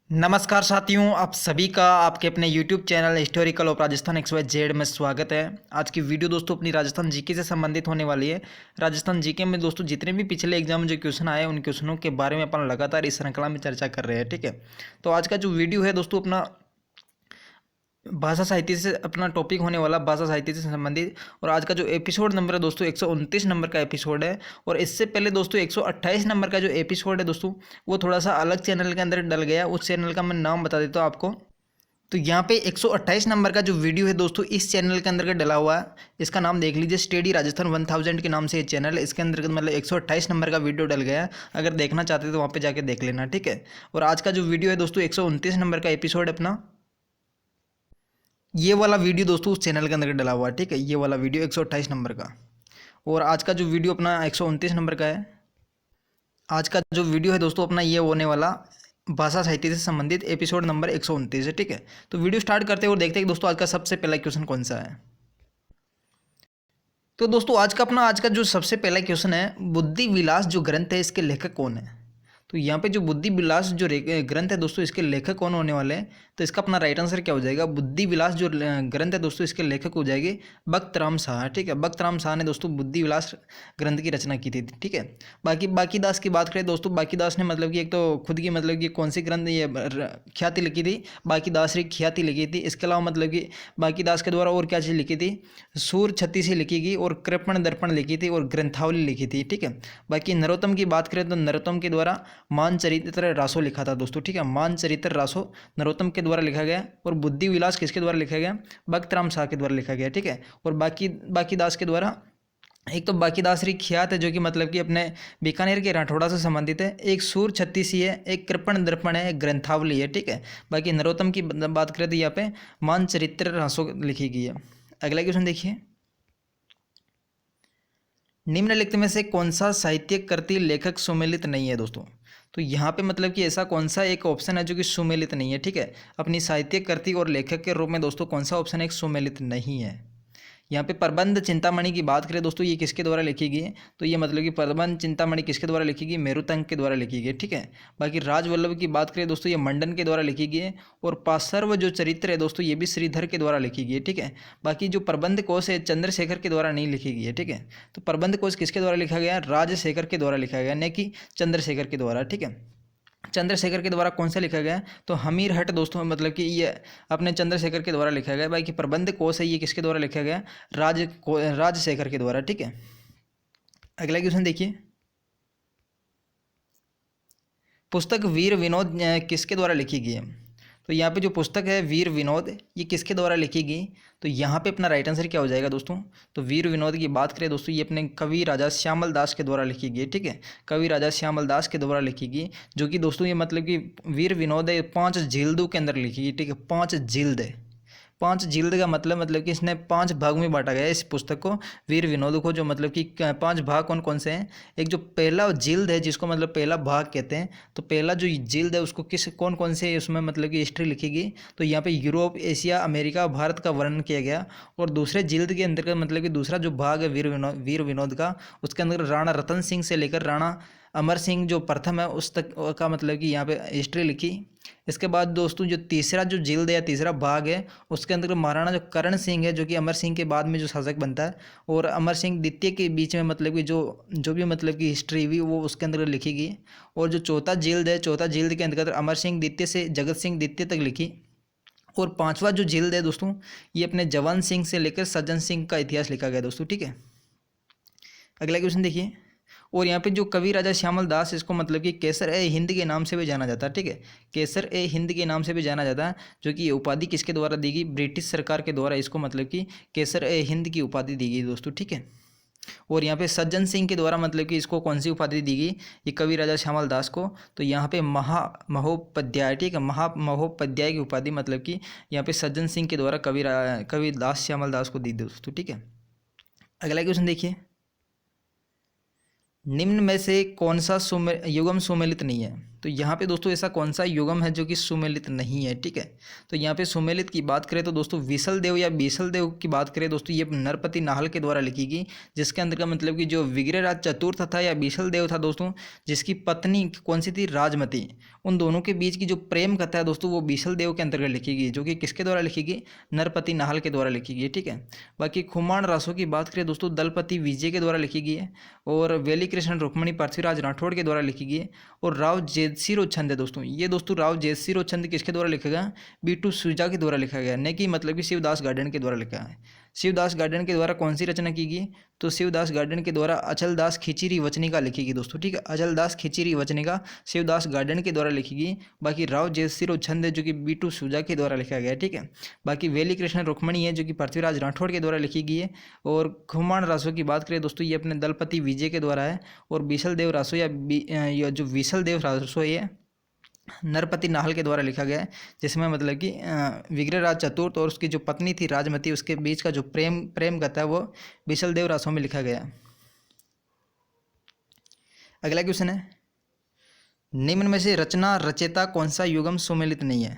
नमस्कार साथियों, आप सभी का आपके अपने YouTube channel historical of Rajasthan XYZ में स्वागत है। आज की वीडियो दोस्तों अपनी राजस्थान जीके से संबंधित होने वाली है। राजस्थान जीके में दोस्तों जितने भी पिछले एग्जाम में जो क्वेश्चन आए उन क्वेश्चनों के बारे में अपन लगातार इस श्रृंखला में चर्चा कर रहे हैं। ठीक है, तो आज का जो वीडियो है दोस्तों अपना भाषा साहित्य से अपना टॉपिक होने वाला भाषा साहित्य से संबंधित। और आज का जो एपिसोड नंबर है दोस्तों 129 नंबर का एपिसोड है। और इससे पहले दोस्तों 128 नंबर का जो एपिसोड है दोस्तों वो थोड़ा सा अलग चैनल के अंदर डल गया। उस चैनल का मैं नाम बता देता हूँ आपको। तो यहाँ पे 128 नंबर का जो वीडियो है दोस्तों इस चैनल के अंदर का डला हुआ है। इसका नाम देख लीजिए, स्टडी राजस्थान 1000 के नाम से ये चैनल है। इसके अंदर मतलब 128 नंबर का वीडियो डल गया है। अगर देखना चाहते हो तो वहाँ पे जाके देख लेना, ठीक है। और आज का जो वीडियो है दोस्तों 129 नंबर का एपिसोड अपना ये वाला वीडियो दोस्तों उस चैनल के अंदर डला हुआ है, ठीक है। ये वाला वीडियो 128 नंबर का। और आज का जो वीडियो अपना 129 नंबर का है। आज का जो वीडियो है दोस्तों अपना ये होने वाला भाषा साहित्य से संबंधित एपिसोड नंबर 129 है, ठीक है। तो वीडियो स्टार्ट करते हैं और देखते हैं कि दोस्तों आज का सबसे पहला क्वेश्चन कौन सा है। तो दोस्तों आज का जो सबसे पहला क्वेश्चन है, बुद्धि विलास जो ग्रंथ है इसके लेखक कौन है। तो यहाँ पे जो बुद्धि विलास जो ग्रंथ है दोस्तों इसके लेखक कौन होने वाले हैं। तो इसका अपना राइट आंसर क्या हो जाएगा, बुद्धि विलास जो ग्रंथ है दोस्तों इसके लेखक हो जाएंगे बख्त राम शाह, ठीक है। बख्त राम शाह ने दोस्तों बुद्धि विलास ग्रंथ की रचना की थी, ठीक है। बाकी दास की बात करें दोस्तों, बाकी दास ने मतलब कि एक तो खुद की मतलब कि कौन सी ग्रंथ ये ख्याति लिखी थी, बाकी दास री ख्याति लिखी थी। इसके अलावा मतलब कि बाकी दास के द्वारा और क्या चीज़ लिखी थी, सूर छत्तीसी लिखी गई और कृपण दर्पण लिखी थी और ग्रंथावली लिखी थी, ठीक है। बाकी नरोत्तम की बात करें तो नरोत्तम के द्वारा मानचरित्र रासो लिखा था दोस्तों, ठीक है। मानचरित्र रासो नरोत्तम के द्वारा लिखा गया। और बुद्धि विलास किसके द्वारा लिखा गया, बख्त राम शाह के द्वारा लिखा गया, ठीक है। और बाकी दास के द्वारा एक तो बाकी दासरी ख्यात है जो कि मतलब कि अपने बीकानेर के राठौड़ा से संबंधित है। एक सूर छत्तीसी है, एक कृपण दर्पण है, एक ग्रंथावली है, ठीक है। बाकी नरोत्तम की बात करें तो यहाँ पे मानचरित्र रासो लिखी गई है। अगला क्वेश्चन देखिए, निम्नलिखित में से कौन सा साहित्यिक कृति लेखक सुमेलित नहीं है दोस्तों। तो यहाँ पे मतलब कि ऐसा कौन सा एक ऑप्शन है जो कि सुमेलित नहीं है, ठीक है। अपनी साहित्यिक कृति और लेखक के रूप में दोस्तों कौन सा ऑप्शन एक सुमेलित नहीं है। यहाँ पे प्रबंध चिंतामणि की बात करें दोस्तों, ये किसके द्वारा लिखी गई है। तो ये मतलब कि प्रबंध चिंतामणि किसके द्वारा लिखी गई, मेरुतंग के द्वारा लिखी गई, ठीक है। बाकी राजवल्लभ की बात करें दोस्तों, ये मंडन के द्वारा लिखी गई है। और पार्श्व जो चरित्र है दोस्तों ये भी श्रीधर के द्वारा लिखी गई है, ठीक है। बाकी जो प्रबंध कोश है चंद्रशेखर के द्वारा नहीं लिखी गई है, ठीक है। तो प्रबंध कोश किसके द्वारा लिखा गया, राजशेखर के द्वारा लिखा गया, न कि चंद्रशेखर के द्वारा, ठीक है। चंद्रशेखर के द्वारा कौन सा लिखा गया है, तो हमीर हट दोस्तों मतलब कि ये अपने चंद्रशेखर के द्वारा लिखा गया। बाकी प्रबंध कोश है ये किसके द्वारा लिखा गया, राजशेखर के द्वारा, ठीक है। अगला क्वेश्चन देखिए, पुस्तक वीर विनोद किसके द्वारा लिखी गई है। तो यहाँ पे जो पुस्तक है वीर विनोद ये किसके द्वारा लिखी गई। तो यहाँ पे अपना राइट आंसर क्या हो जाएगा दोस्तों, तो वीर विनोद की बात करें दोस्तों ये अपने कवि राजा श्यामल दास के द्वारा लिखी गई, ठीक है। कवि राजा श्यामल दास के द्वारा लिखी गई, जो कि दोस्तों ये मतलब कि वीर विनोद है 5 जिल्दों के अंदर लिखी गई, ठीक है। 5 जिल्द है, 5 जिल्द का मतलब कि इसने 5 भाग में बांटा गया है इस पुस्तक को, वीर विनोद को। जो मतलब कि 5 भाग कौन कौन से हैं, एक जो पहला जिल्द है जिसको मतलब पहला भाग कहते हैं, तो पहला जो जिल्द है उसको किस कौन कौन से उसमें मतलब कि हिस्ट्री लिखी गई। तो यहाँ पे यूरोप, एशिया, अमेरिका, भारत का वर्णन किया गया। और दूसरे जिल्द के अंतर्गत मतलब कि दूसरा जो भाग है वीर विनोद का, उसके अंदर राणा रतन सिंह से लेकर राणा अमर सिंह जो प्रथम है उस तक का मतलब कि यहाँ पे हिस्ट्री लिखी। इसके बाद दोस्तों जो तीसरा जो जिल्द है या तीसरा भाग है उसके अंदर महाराणा जो करण सिंह है जो कि अमर सिंह के बाद में जो शासक बनता है और अमर सिंह द्वितीय के बीच में मतलब कि जो भी मतलब कि हिस्ट्री हुई वो उसके अंदर लिखी गई। और जो चौथा जिल्द है, चौथा जिल्द के अंतर्गत अमर सिंह द्वितीय से जगत सिंह द्वितीय तक लिखी। और पांचवा जो जिल्द है दोस्तों ये अपने जवान सिंह से लेकर सज्जन सिंह का इतिहास लिखा गया दोस्तों, ठीक है। अगला क्वेश्चन देखिए, और यहाँ पे जो कवि राजा श्यामल दास इसको मतलब कि केसर ए हिंद के नाम से भी जाना जाता है, ठीक है। केसर ए हिंद के नाम से भी जाना जाता है, जो कि ये उपाधि किसके द्वारा दी गई, ब्रिटिश सरकार के द्वारा इसको मतलब कि केसर ए हिंद की उपाधि दी गई दोस्तों, ठीक है। और यहाँ पे सज्जन सिंह के द्वारा मतलब कि इसको कौन सी उपाधि दी गई, ये कवि राजा श्यामल दास को। तो यहाँ पे महामहोपाध्याय, ठीक है, महामहोपाध्याय की उपाधि मतलब कि यहाँ पे सज्जन सिंह के द्वारा कवि दास श्यामल दास को दी दोस्तों, ठीक है। अगला क्वेश्चन देखिए, निम्न में से कौन सा युगम सुमेलित नहीं है। तो यहाँ पे दोस्तों ऐसा कौन सा युगम है जो कि सुमेलित नहीं है, ठीक है। तो यहाँ पे सुमेलित की बात करें तो दोस्तों विसल देव या बीसल देव की बात करें दोस्तों, ये नरपति नाहल के द्वारा लिखी गई, जिसके अंदर का मतलब कि जो विग्रहराज चतुर्थ था या बीसल देव था दोस्तों, जिसकी पत्नी कौन सी थी, राजमती, उन दोनों के बीच की जो प्रेम कथा है दोस्तों वो बीसल देव के अंतर्गत लिखी गई, जो कि किसके द्वारा लिखी गई, नरपति नाहल के द्वारा लिखी गई, ठीक है। बाकी खुमान रासों की बात करें दोस्तों, दलपति विजय के द्वारा लिखी गई है, और वेली कृष्ण रुक्मणी पृथ्वीराज राठौड़ के द्वारा लिखी गई है, और राव जेतसिरो छंद है दोस्तों, ये दोस्तों राव जेतसिरो छंद किसके द्वारा लिखा गया, बीटू सुजा के द्वारा लिखा गया, न कि मतलब कि शिवदास गार्डन के द्वारा लिखा है। शिवदास गार्डन के द्वारा कौन सी रचना की गई, तो शिवदास गार्डन के द्वारा अचलदास खिचीरी वचनिका लिखी गई दोस्तों, ठीक है। अचलदास खिचीरी वचनिका शिवदास गार्डन के द्वारा लिखी गई। बाकी राव जेतसिरो छंद है जो कि बीटू सुजा के द्वारा लिखा गया है, ठीक है। बाकी वेली कृष्ण रुक्मणी है जो कि पृथ्वीराज राठौड़ के द्वारा लिखी गई है। और खुमान रासो की बात करें दोस्तों, ये अपने दलपति विजय के द्वारा है। और बीसल देव रासो या जो विसल देव रासो है नरपति नाहल के द्वारा लिखा गया है, जिसमें मतलब कि विग्रहराज चतुर्थ और उसकी जो पत्नी थी राजमती, उसके बीच का जो प्रेम कथा है वो बीसल देव रासों में लिखा गया है। अगला क्वेश्चन है, निम्न में से रचना रचयिता कौन सा युगम सुमेलित नहीं है।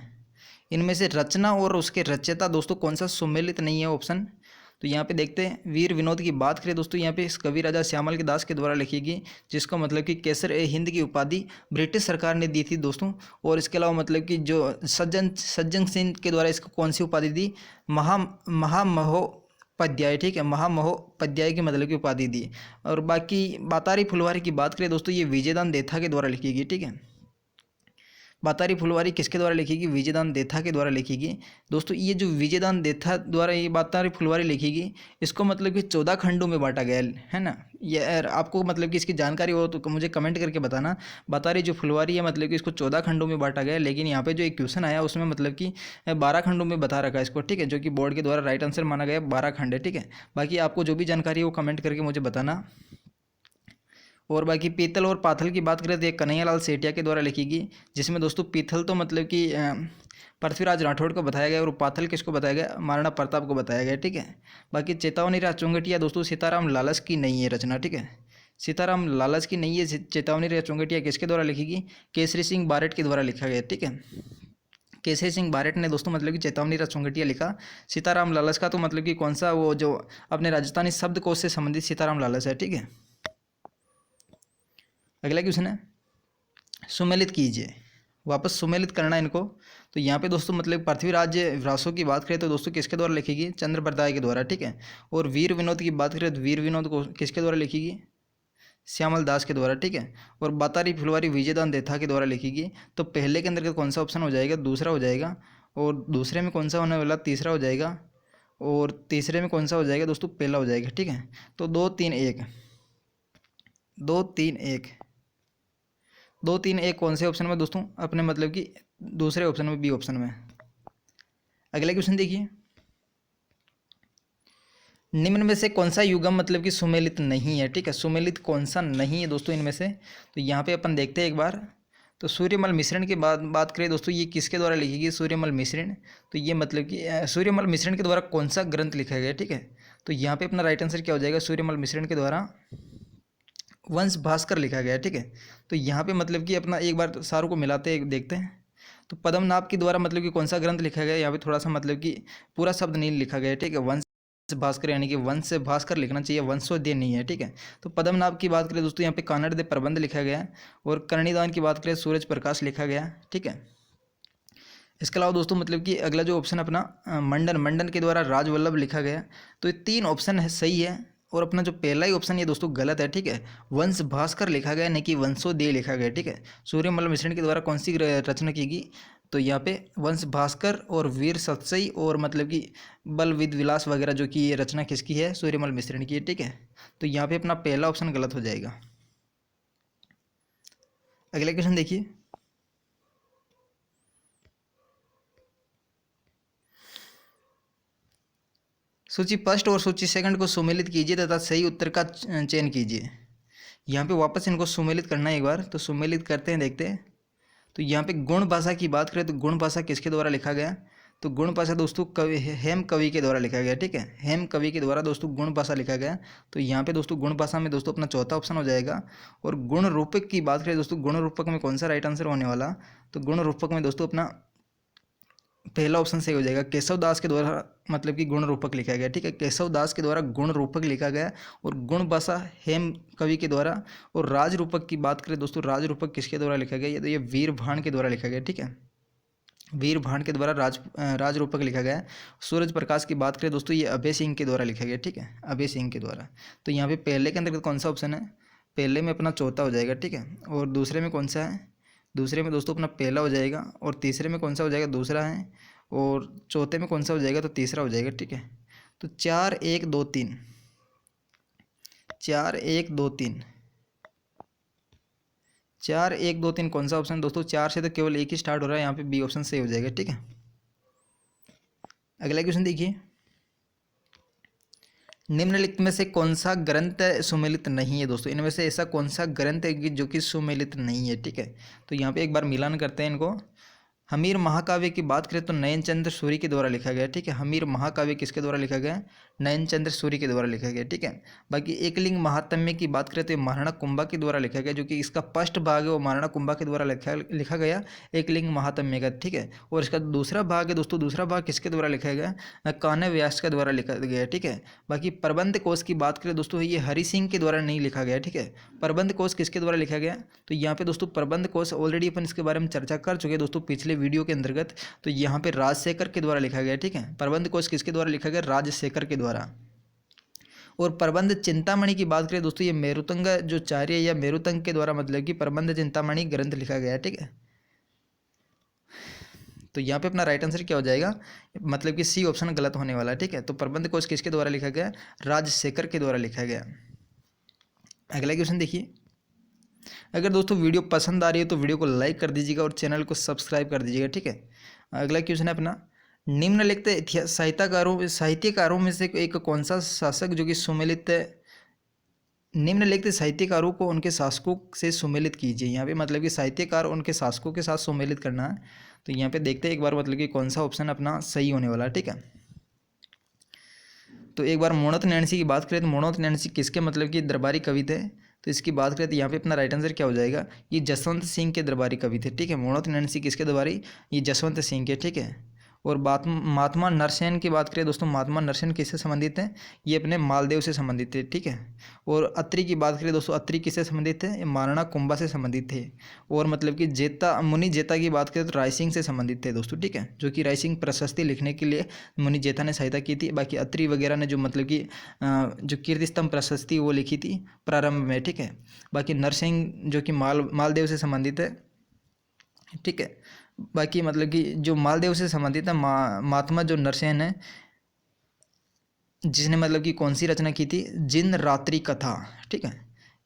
इनमें से रचना और उसके रचयिता दोस्तों कौन सा सुमेलित नहीं है, ऑप्शन। तो यहाँ पे देखते हैं, वीर विनोद की बात करें दोस्तों, यहाँ पे इस कवि राजा श्यामल के दास के द्वारा लिखी गई, जिसको मतलब कि केसर ए हिंद की उपाधि ब्रिटिश सरकार ने दी थी दोस्तों। और इसके अलावा मतलब कि जो सज्जन सिंह के द्वारा इसको कौन सी उपाधि दी, महामहोपाध्याय, ठीक है, महामहोपाध्याय की मतलब की उपाधि दी। और बाकी बातारी फुलवारी की बात करें दोस्तों, ये विजयदान देथा के द्वारा लिखी गई, ठीक है। बातारी फुलवारी किसके द्वारा लिखी गई, विजयदान देथा के द्वारा लिखी गई दोस्तों। ये जो विजयदान देथा द्वारा ये बातारी फुलवारी लिखी गई, इसको मतलब कि 14 खंडों में बांटा गया है ना। ये आपको मतलब कि इसकी जानकारी हो तो मुझे कमेंट करके बताना। बातारी जो फुलवारी है मतलब कि इसको 14 खंडों में बांटा गया, लेकिन यहाँ पे जो एक क्वेश्चन आया उसमें मतलब कि 12 खंडों में बता रखा है इसको, ठीक है, जो कि बोर्ड के द्वारा राइट आंसर माना गया 12 खंड है, ठीक है। बाकी आपको जो भी जानकारी है वो कमेंट करके मुझे बताना। और बाकी पीतल और पाथल की बात करें तो एक कन्हैयालाल सेठिया के द्वारा लिखी गई, जिसमें दोस्तों पीतल तो मतलब कि पृथ्वीराज राठौड़ को बताया गया, और पाथल किसको बताया गया, महाराणा प्रताप को बताया गया, ठीक है। बाकी चेतावनी राज चुंगटिया दोस्तों सीताराम लालच की नहीं है रचना, ठीक है, सीताराम लालच की नहीं है। चेतावनी राज चुंगटिया किसके द्वारा लिखी गई, केसरी सिंह बारेट के द्वारा लिखा गया, ठीक है। केसरी सिंह बारेट ने दोस्तों मतलब कि चेतावनी राज चुंगटिया लिखा। सीताराम लालच का तो मतलब कि कौन सा, वो जो अपने राजस्थानी शब्दकोश से संबंधित सीताराम लालच है, ठीक है। अगला क्वेश्चन है, सुमेलित कीजिए, वापस सुमेलित करना इनको। तो यहाँ पे दोस्तों मतलब पृथ्वीराज रासों की बात करें तो दोस्तों किसके द्वारा लिखी गई, चंद्रप्रदाय के द्वारा, ठीक है। और वीर विनोद की बात करें तो वीर विनोद को किसके द्वारा लिखी गई, श्यामल दास के द्वारा, ठीक है। और बातारी फुलवारी विजयदान देथा के द्वारा लिखी गई। तो पहले के अंदर का कौन सा ऑप्शन हो जाएगा, दूसरा हो जाएगा। और दूसरे में कौन सा होने वाला, तीसरा हो जाएगा। और तीसरे में कौन सा हो जाएगा दोस्तों, पहला हो जाएगा, ठीक है। तो 2 3 1 2 3 1 2 3 1 कौन से ऑप्शन में दोस्तों, अपने मतलब कि दूसरे ऑप्शन में, बी ऑप्शन में। अगला क्वेश्चन देखिए, निम्न में से कौन सा युगम मतलब कि सुमेलित नहीं है, ठीक है, सुमेलित कौन सा नहीं है दोस्तों इनमें से। तो यहाँ पे अपन देखते हैं एक बार। तो सूर्यमल मिश्रण की बात करें दोस्तों, ये किसके द्वारा लिखी गई, सूर्यमल मिश्रण। तो ये मतलब कि सूर्यमल मिश्रण के द्वारा कौन सा ग्रंथ लिखा गया, ठीक है। तो यहाँ पे अपना राइट आंसर क्या हो जाएगा, सूर्यमल मिश्रण के द्वारा वंश भास्कर लिखा गया है, ठीक है। तो यहाँ पे मतलब कि अपना एक बार सारों को मिलाते देखते हैं। तो पद्मनाभ के द्वारा मतलब कि कौन सा ग्रंथ लिखा गया, यहाँ पे थोड़ा सा मतलब कि पूरा शब्द नहीं लिखा गया है, ठीक है। वंश भास्कर यानी कि वंश भास्कर लिखना चाहिए, वंशोदय नहीं है, ठीक है। तो पद्मनाभ की बात करें दोस्तों, यहाँ पे कानड़ दे प्रबंध लिखा गया है। और कर्णिदान की बात करें सूरज प्रकाश लिखा गया, ठीक है। इसके अलावा दोस्तों मतलब कि अगला जो ऑप्शन अपना मंडन के द्वारा राजवल्लभ लिखा गया। तो ये 3 ऑप्शन है सही है। और अपना जो पहला ही ऑप्शन ये दोस्तों गलत है, ठीक है। वंश भास्कर लिखा गया नहीं कि वंशोदय लिखा गया, ठीक है। सूर्यमल मिश्रण के द्वारा कौन सी रचना की गई, तो यहाँ पे वंश भास्कर और वीर सत्सई और मतलब कि बल विद विलास वगैरह जो कि ये रचना किसकी है, सूर्यमल मिश्रण की है, ठीक है। तो यहाँ पे अपना पहला ऑप्शन गलत हो जाएगा। अगला क्वेश्चन देखिए, सूची फर्स्ट और सूची सेकंड को सुमेलित कीजिए तथा सही उत्तर का चयन कीजिए। यहाँ पे वापस इनको सुमेलित करना है एक बार। तो सुमेलित करते हैं, देखते हैं। तो यहाँ पे गुण भाषा की बात करें तो गुण भाषा किसके द्वारा लिखा गया, तो गुणपाशा दोस्तों कवि हेम कवि के द्वारा लिखा गया, ठीक है, हेम कवि के द्वारा दोस्तों गुणपाशा लिखा गया। तो यहाँ पे दोस्तों गुणपाशा में दोस्तों अपना चौथा ऑप्शन हो जाएगा। और गुण रूपक की बात करें दोस्तों, गुण रूपक में कौन सा राइट आंसर होने वाला, तो गुण रूपक में दोस्तों अपना पहला ऑप्शन सही हो जाएगा, केशव दास के द्वारा मतलब कि गुण रूपक लिखा गया, ठीक है, केशव दास के द्वारा गुण रूपक लिखा गया। और गुणपाशा हेम कवि के द्वारा। और राज रूपक की बात करें दोस्तों, राज रूपक किसके द्वारा लिखा गया, ये तो ये वीर भाण के द्वारा लिखा गया, ठीक है, वीर भाण के द्वारा राज रूपक लिखा गया है। सूरज प्रकाश की बात करें दोस्तों, ये अभय सिंह के द्वारा लिखा गया, ठीक है, अभय सिंह के द्वारा। तो यहाँ पे पहले के अंतर्गत कौन सा ऑप्शन है, पहले में अपना चौथा हो जाएगा, ठीक है, और दूसरे में कौन सा है, दूसरे में दोस्तों अपना पहला हो जाएगा, और तीसरे में कौन सा हो जाएगा, दूसरा है, और चौथे में कौन सा हो जाएगा, तो तीसरा हो जाएगा, ठीक है। तो 4 1 2 3, 4 1 2 3, 4 1 2 3 कौन सा ऑप्शन दोस्तों, 4 से तो केवल एक ही स्टार्ट हो रहा है, यहाँ पे बी ऑप्शन सही हो जाएगा, ठीक है। अगला क्वेश्चन देखिए, निम्नलिखित में से कौन सा ग्रंथ सुमेलित नहीं है दोस्तों, इनमें से ऐसा कौन सा ग्रंथ है जो कि सुमेलित नहीं है, ठीक है। तो यहाँ पे एक बार मिलान करते हैं इनको। हमीर महाकाव्य की बात करें तो नयनचंद्र सूरी के द्वारा लिखा गया, ठीक है, हमीर महाकाव्य किसके द्वारा लिखा गया, नयनचंद्र सूरी के द्वारा लिखा गया, ठीक है। बाकी एकलिंग महात्म्य की बात करें तो महाराणा कुंभा के द्वारा लिखा गया, जो कि इसका फर्स्ट भाग है वो महाराणा कुंभा के द्वारा लिखा गया एकलिंग महात्म्य का, ठीक है। और इसका दूसरा भाग है दोस्तों, दूसरा भाग किसके द्वारा लिखा गया, कान्ह व्यास के द्वारा लिखा गया, ठीक है। बाकी प्रबंध कोश की बात करें दोस्तों, ये हरि सिंह के द्वारा नहीं लिखा गया, ठीक है। प्रबंध कोश किसके द्वारा लिखा गया, तो यहाँ पे दोस्तों प्रबंध कोश ऑलरेडी अपन इसके बारे में चर्चा कर चुके हैं दोस्तों पिछले वीडियो के अंतर्गत। तो यहाँ पे राजशेखर के द्वारा लिखा गया, ठीक है, प्रबंध कोश किसके द्वारा लिखा गया, राजशेखर के द्वारा। और प्रबंध चिंतामणि की बात करें दोस्तों, ये मेरुतंग जो चार्य या मेरुतंग के द्वारा मतलब कि प्रबंध चिंतामणि ग्रंथ लिखा गया है, ठीक है। तो यहाँ पे अपना राइट आंसर क्या हो जाएगा, मतलब कि सी ऑप्शन गलत होने वाला है, ठीक है। तो प्रबंध कोश किसके द्वारा लिखा गया, राजशेखर के द्वारा लिखा गया। अगला क्वेश्चन देखिए, अगर दोस्तों वीडियो पसंद आ रही है तो वीडियो को लाइक कर दीजिएगा और चैनल को सब्सक्राइब कर दीजिएगा, ठीक है। अगला क्वेश्चन है अपना, निम्नलिखित साहित्यकारों में से एक कौन सा शासक जो कि सुमेलित, निम्नलिखित साहित्यकारों को उनके शासकों से सुमेलित कीजिए। यहाँ पे मतलब कि साहित्यकार उनके शासकों के साथ सुमेलित करना है। तो यहाँ पे देखते हैं एक बार मतलब कि कौन सा ऑप्शन अपना सही होने वाला है, ठीक है। तो एक बार मोणोत नैणसी की बात करें तो मोणोत नैणसी किसके मतलब कि दरबारी कवि थे, तो इसकी बात करें तो यहाँ पे अपना राइट आंसर क्या हो जाएगा, ये जसवंत सिंह के दरबारी कवि थे, ठीक है। मोणोत नैणसी किसके दरबारी, ये जसवंत सिंह के, ठीक है। और महात्मा नरसेन की बात करें दोस्तों, महात्मा नरसेन किससे संबंधित हैं, ये अपने मालदेव से संबंधित थे, ठीक है। और अत्रि की बात करें दोस्तों, अत्रि किससे संबंधित थे, ये महाराणा कुंभा से संबंधित थे। और मतलब कि मुनि जेता की बात करें तो रायसिंह से संबंधित थे दोस्तों, ठीक है, जो कि रायसिंह प्रशस्ति लिखने के लिए मुनि जेता ने सहायता की थी। बाकी अत्रि वगैरह ने जो मतलब कि जो कीर्ति स्तंभ प्रशस्ति वो लिखी थी प्रारंभ में, ठीक है। बाकी नरसिंह जो कि मालदेव से संबंधित है, ठीक है। बाकी मतलब कि जो मालदेव से संबंधित है महात्मा जो नरसेन है, जिसने मतलब कि कौन सी रचना की थी, जिन रात्रि कथा, ठीक है।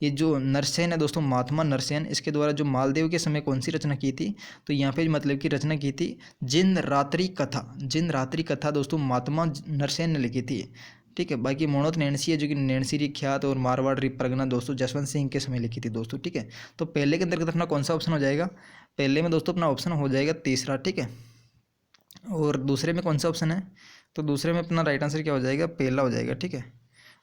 ये जो नरसेन है दोस्तों, महात्मा नरसेन, इसके द्वारा जो मालदेव के समय कौन सी रचना की थी, तो यहाँ पे मतलब कि रचना की थी जिन रात्रि कथा। जिन रात्रि कथा दोस्तों महात्मा नरसेन ने लिखी थी, ठीक है। बाकी मोणोत नैणसी है जो कि नैणसी ख्यात और मारवाड़ परगना दोस्तों जसवंत सिंह के समय लिखी थी दोस्तों, ठीक है। तो पहले के अंतर्गत अपना कौन सा ऑप्शन हो जाएगा, पहले में दोस्तों अपना ऑप्शन हो जाएगा तीसरा, ठीक है। और दूसरे में कौन सा ऑप्शन है, तो दूसरे में अपना राइट आंसर क्या हो जाएगा, पहला हो जाएगा, ठीक है।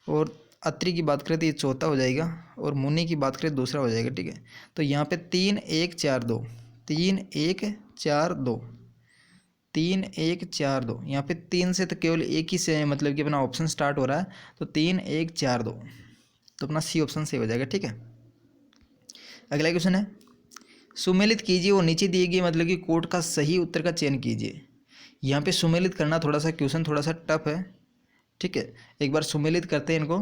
और अत्रि की बात करें तो ये चौथा हो जाएगा, और मुनि की बात करें दूसरा हो जाएगा, ठीक है। तो यहाँ पे 3 1 4 2, 3 1 4 2, 3 1 4 2, यहाँ पे 3 से तो केवल एक ही से मतलब कि अपना ऑप्शन स्टार्ट हो रहा है, तो 3 1 4 2, तो अपना सी ऑप्शन सही हो जाएगा, ठीक है। अगला क्वेश्चन है, सुमेलित कीजिए वो नीचे दिए गए मतलब कि कोड का सही उत्तर का चयन कीजिए। यहाँ पे सुमेलित करना थोड़ा सा क्वेश्चन थोड़ा सा टफ है, ठीक है। एक बार सुमेलित करते हैं इनको।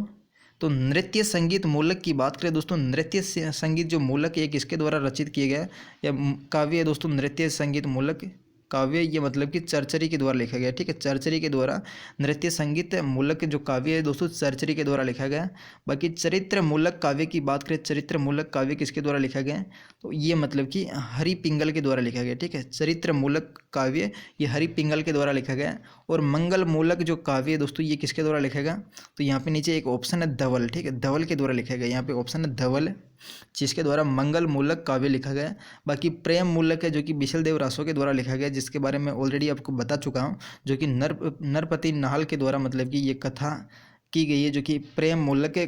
तो नृत्य संगीत मूलक की बात करें दोस्तों, नृत्य संगीत जो मूलक है किसके द्वारा रचित किए गया या काव्य है दोस्तों, नृत्य संगीत मूलक काव्य, ये मतलब कि चरचरी के द्वारा लिखा गया, ठीक है। चरचरी के द्वारा नृत्य संगीत मूलक जो काव्य है दोस्तों चरचरी के द्वारा लिखा गया। बाकी चरित्र मूलक काव्य की बात करें, चरित्र मूलक काव्य किसके द्वारा लिखा गया, तो ये मतलब कि हरि पिंगल के द्वारा लिखा गया, ठीक है। चरित्र मूलक काव्य ये हरि पिंगल के द्वारा लिखा गया। और मंगल मूलक जो काव्य है दोस्तों ये किसके द्वारा लिखा गया, तो यहाँ पे नीचे एक ऑप्शन है धवल, ठीक है, धवल के द्वारा लिखा गया। यहाँ पे ऑप्शन है धवल, जिसके द्वारा मंगल मूलक काव्य लिखा गया। बाकी प्रेम मूलक है जो कि बिशल देव रासो के द्वारा लिखा गया, जिसके बारे में ऑलरेडी आपको बता चुका हूँ, जो कि नरपति नाहल के द्वारा मतलब कि ये कथा की गई है, जो कि प्रेम मूलक के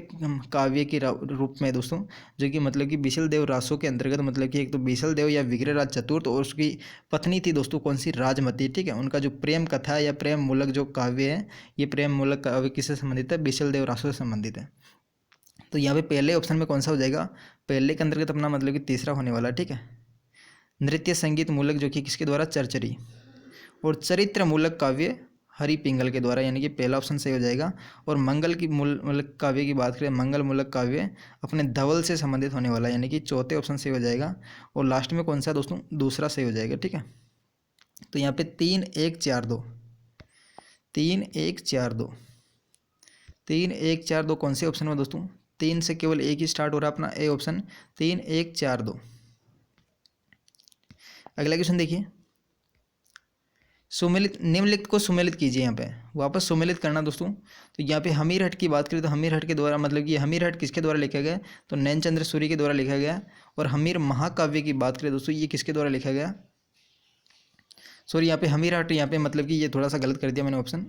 काव्य के रूप में दोस्तों, जो कि मतलब कि बिशल देव रासो के अंतर्गत मतलब कि एक तो बिशल देव या विग्रहराज चतुर्थ और उसकी पत्नी थी दोस्तों कौन सी, राजमती, ठीक है। उनका जो प्रेम कथा या प्रेम मूलक जो काव्य है, ये प्रेम मूलक काव्य किससे संबंधित है, बिशल देव रासो से संबंधित है। तो यहाँ पे पहले ऑप्शन में कौन सा हो जाएगा, पहले के अंतर्गत अपना मतलब कि तीसरा होने वाला, ठीक है। नृत्य संगीत मूलक जो कि किसके द्वारा, चरचरी। और चरित्र मूलक काव्य हरि पिंगल के द्वारा, यानी कि पहला ऑप्शन सही हो जाएगा। और मंगल की मूलक काव्य की बात करें, मंगल मूलक काव्य अपने धवल से संबंधित होने वाला, यानी कि चौथे ऑप्शन सही हो जाएगा। और लास्ट में कौन सा दोस्तों, दूसरा सही हो जाएगा, ठीक है। तो यहाँ पे 3 1 4 2, 3 1 4 2, 3 1 4 2 कौन से ऑप्शन में दोस्तों, 3 से केवल एक ही स्टार्ट हो रहा है अपना ए ऑप्शन, 3 1 4 2। अगला क्वेश्चन देखिए, सुमेलित, निम्नलिखित को सुमेलित कीजिए। यहाँ पे वापस सुमेलित करना दोस्तों। तो यहाँ पे हमीर हट की बात करें तो हमीर हट के द्वारा मतलब कि हमीर हट किसके द्वारा लिखा गया, तो नैनचंद्र सूरी के द्वारा लिखा गया। और हमीर महाकाव्य की बात करें दोस्तों, ये किसके द्वारा लिखा गया, सॉरी यहाँ पे हमीर हट, यहाँ पे मतलब कि ये थोड़ा सा गलत कर दिया मैंने ऑप्शन,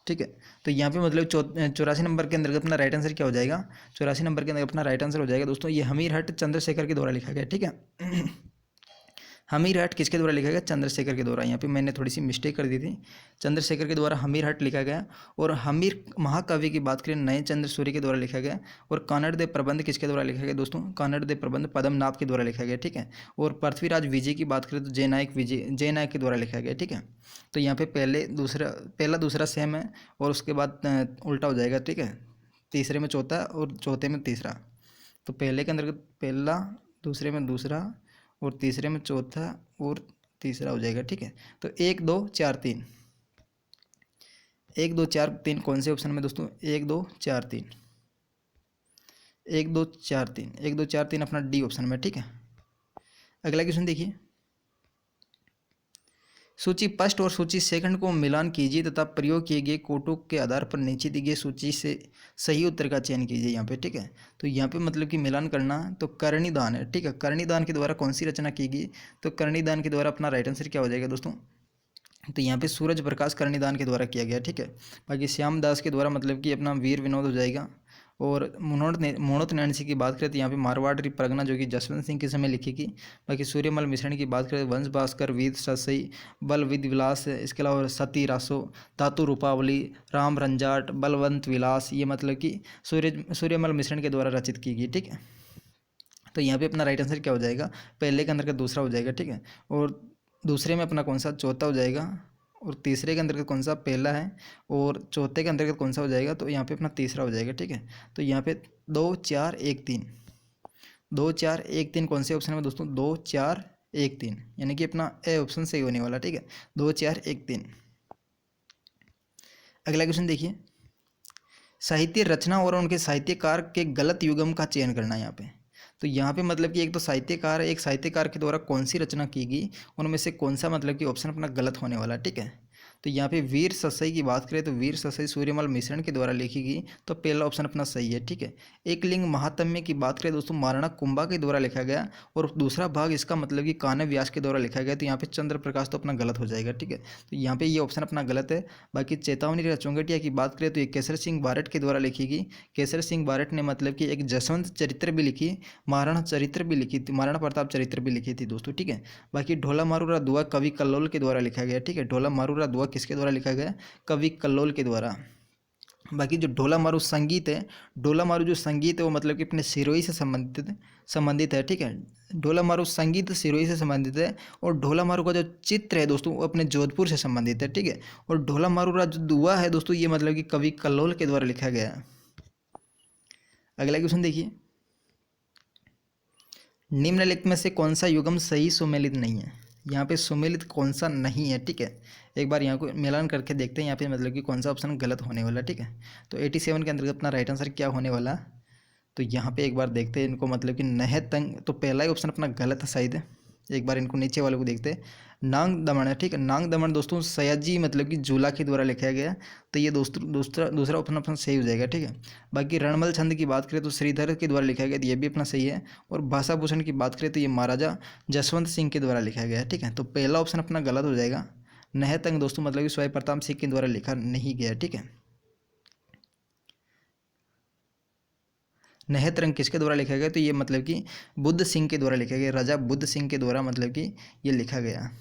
ठीक है। तो यहाँ पे मतलब 84 नंबर के अंदर अपना राइट आंसर क्या हो जाएगा, 84 नंबर के अंदर अपना राइट आंसर हो जाएगा दोस्तों, ये हमीर हट चंद्रशेखर के द्वारा लिखा गया, ठीक है। हमीर हट किसके द्वारा लिखा गया, चंद्रशेखर के द्वारा। यहाँ पे मैंने थोड़ी सी मिस्टेक कर दी थी, चंद्रशेखर के द्वारा हमीर हट लिखा गया। और हमीर महाकाव्य की बात करें नए चंद्र सूर्य के द्वारा लिखा गया। और कानड़ देव प्रबंध किसके द्वारा लिखा गया दोस्तों, कानड़ देव प्रबंध पद्मनाभ के द्वारा लिखा गया, ठीक है। और पृथ्वीराज विजय की बात करें तो जय नायक के द्वारा लिखा गया, ठीक है। तो यहाँ पे पहला दूसरा सेम है और उसके बाद उल्टा हो जाएगा, ठीक है। तीसरे में चौथा और चौथे में तीसरा। तो पहले के अंदर पहला, दूसरे में दूसरा और तीसरे में चौथा और तीसरा हो जाएगा, ठीक है। तो 1 2 4 3, 1 2 4 3 कौन से ऑप्शन में दोस्तों, 1 2 4 3, 1 2 4 3, 1 2 4 3 अपना डी ऑप्शन में, ठीक है। अगला क्वेश्चन देखिए, सूची फर्स्ट और सूची सेकंड को मिलान कीजिए तथा प्रयोग किए गए कोटों के आधार पर नीचे दी गई सूची से सही उत्तर का चयन कीजिए। यहाँ पे ठीक है, तो यहाँ पे मतलब कि मिलान करना तो करणीदान है, ठीक है। करणीदान के द्वारा कौन सी रचना की गई, तो करणीदान के द्वारा अपना राइट आंसर क्या हो जाएगा दोस्तों, तो यहाँ पे सूरज प्रकाश करणीदान के द्वारा किया गया, ठीक है। बाकी श्यामदास के द्वारा मतलब कि अपना वीर विनोद हो जाएगा। और मोणोत नैणसी की बात करें तो यहाँ पे मारवाड़ी परगना जो कि जसवंत सिंह के समय लिखी की। बाकी सूर्यमल मिश्रण की बात करें वंश भास्कर, वीर ससई, बल विद विलास, इसके अलावा सती रासो, धातु रूपावली, राम रंजाट, बलवंत विलास, ये मतलब कि सूर्यमल मिश्रण के द्वारा रचित की गई, ठीक है। तो यहाँ पे अपना राइट आंसर क्या हो जाएगा, पहले के अंदर का दूसरा हो जाएगा, ठीक है। और दूसरे में अपना कौन सा चौथा हो जाएगा, और तीसरे के अंतर्गत कौन सा पहला है, और चौथे के अंतर्गत कौन सा हो जाएगा, तो यहाँ पे अपना तीसरा हो जाएगा, ठीक है। तो यहाँ पे 2 4 1 3, 2 4 1 3 कौन से ऑप्शन में दोस्तों, 2 4 1 3, यानी कि अपना ए ऑप्शन सही होने वाला, ठीक है, 2 4 1 3। अगला क्वेश्चन देखिए, साहित्य रचना और उनके साहित्यकार के गलत युगम का चयन करना है यहाँ पे। तो यहाँ पे मतलब कि एक तो साहित्यकार है, एक साहित्यकार के द्वारा कौन सी रचना की गई, उनमें से कौन सा मतलब कि ऑप्शन अपना गलत होने वाला, ठीक है। तो यहाँ पे वीर ससई की बात करें तो वीर ससई सूर्यमल मिश्रण के द्वारा लिखी गई, तो पहला ऑप्शन अपना सही है, ठीक है। एक लिंग महात्म्य की बात करें दोस्तों महाराणा कुंभा के द्वारा लिखा गया, और दूसरा भाग इसका मतलब कि कान्य व्यास के द्वारा लिखा गया, तो यहाँ पे चंद्र प्रकाश तो अपना गलत हो जाएगा, ठीक है। तो यहाँ पे ये ऑप्शन अपना गलत है। बाकी चेतावनी रचोंगटिया की बात करें तो ये केसर सिंह बारट के द्वारा लिखी गई। केसर सिंह बारट ने मतलब कि एक जसवंत चरित्र भी लिखी, महाराणा चरित्र भी लिखी थी, महाराणा प्रताप चरित्र भी लिखी थी दोस्तों, ठीक है। बाकी ढोला मारूरा दुआ कवि कल्लोल के द्वारा लिखा गया, ठीक है। ढोला मारूरा दुआ किसके द्वारा लिखा गया, कवि कल्लोल के द्वारा। बाकी जो ढोला मारू संगीत है, ढोला मारू जो संगीत है वो मतलब कि अपने सिरोही से संबंधित है, ठीक है। ढोला मारू संगीत सिरोही से संबंधित है, और ढोला मारू का जो चित्र है दोस्तों वो अपने जोधपुर से संबंधित है, ठीक है। और ढोला मारूरा जो दुआ है दोस्तों ये मतलब कि कवि कल्लोल के द्वारा लिखा गया है। अगला क्वेश्चन देखिए, निम्नलिखित में से कौन सा युगम सही सुमेलित नहीं है। यहाँ पे सुमेलित कौन सा नहीं है, ठीक है। एक बार यहाँ को मिलान करके देखते हैं यहाँ पे मतलब कि कौन सा ऑप्शन गलत होने वाला, ठीक है। तो 87 के अंतर्गत अपना राइट आंसर क्या होने वाला, तो यहाँ पे एक बार देखते हैं इनको मतलब कि नह तंग, तो पहला ही ऑप्शन अपना गलत है शायद, एक बार इनको नीचे वाले को देखते हैं। नांग दमन है, ठीक है। नांग दमन दोस्तों सयाजी मतलब कि झूला के द्वारा लिखा गया, तो ये दूसरा ऑप्शन अपना सही हो जाएगा, ठीक है। बाकी रणमल छंद की बात करें तो श्रीधर के द्वारा लिखा गया, तो ये भी अपना सही है। और भाषा भूषण की बात करें तो ये महाराजा जसवंत सिंह के द्वारा लिखा गया है, ठीक है। तो पहला ऑप्शन अपना गलत हो जाएगा। नहतंग दोस्तों मतलब कि स्वाई प्रताप सिंह के द्वारा लिखा नहीं गया, ठीक है। नहतरंग किसके द्वारा लिखा गया, तो ये मतलब कि बुद्ध सिंह के द्वारा लिखा गया, राजा बुद्ध सिंह के द्वारा मतलब कि ये लिखा गया।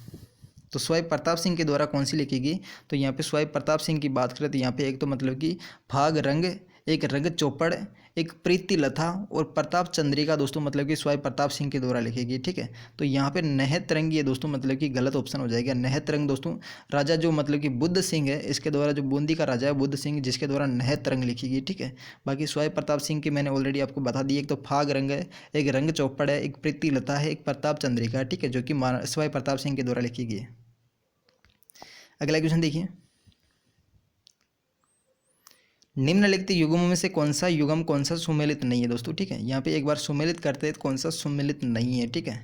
तो स्वाई प्रताप सिंह के द्वारा कौन सी लिखी गई, तो यहाँ पे स्वाई प्रताप सिंह की बात करें तो यहाँ पे एक तो मतलब कि फाग रंग, एक रंग चौपड़, एक प्रीति लथा और प्रताप चंद्रिका दोस्तों मतलब कि स्वाई प्रताप सिंह के द्वारा लिखी गई, ठीक है। तो यहाँ पे नहतरंग ये दोस्तों मतलब कि गलत ऑप्शन हो जाएगा। नहतरंग दोस्तों राजा जो मतलब कि बुद्ध सिंह है, इसके द्वारा जो बूंदी का राजा है बुद्ध सिंह, जिसके द्वारा नहतरंग लिखी गई, ठीक है। बाकी स्वाई प्रताप सिंह की मैंने ऑलरेडी आपको बता दी, एक तो फाग रंग है, एक रंग चौपड़ है, एक प्रीति लता है, एक प्रताप चंद्रिका है, ठीक है, जो कि स्वाई प्रताप सिंह के द्वारा लिखी गई है। अगला क्वेश्चन देखिए, निम्नलिखित युग्मों में से कौन सा सुमेलित नहीं है दोस्तों, ठीक है। यहाँ पे एक बार सुमेलित करते हैं तो कौन सा सुमेलित नहीं है, ठीक है।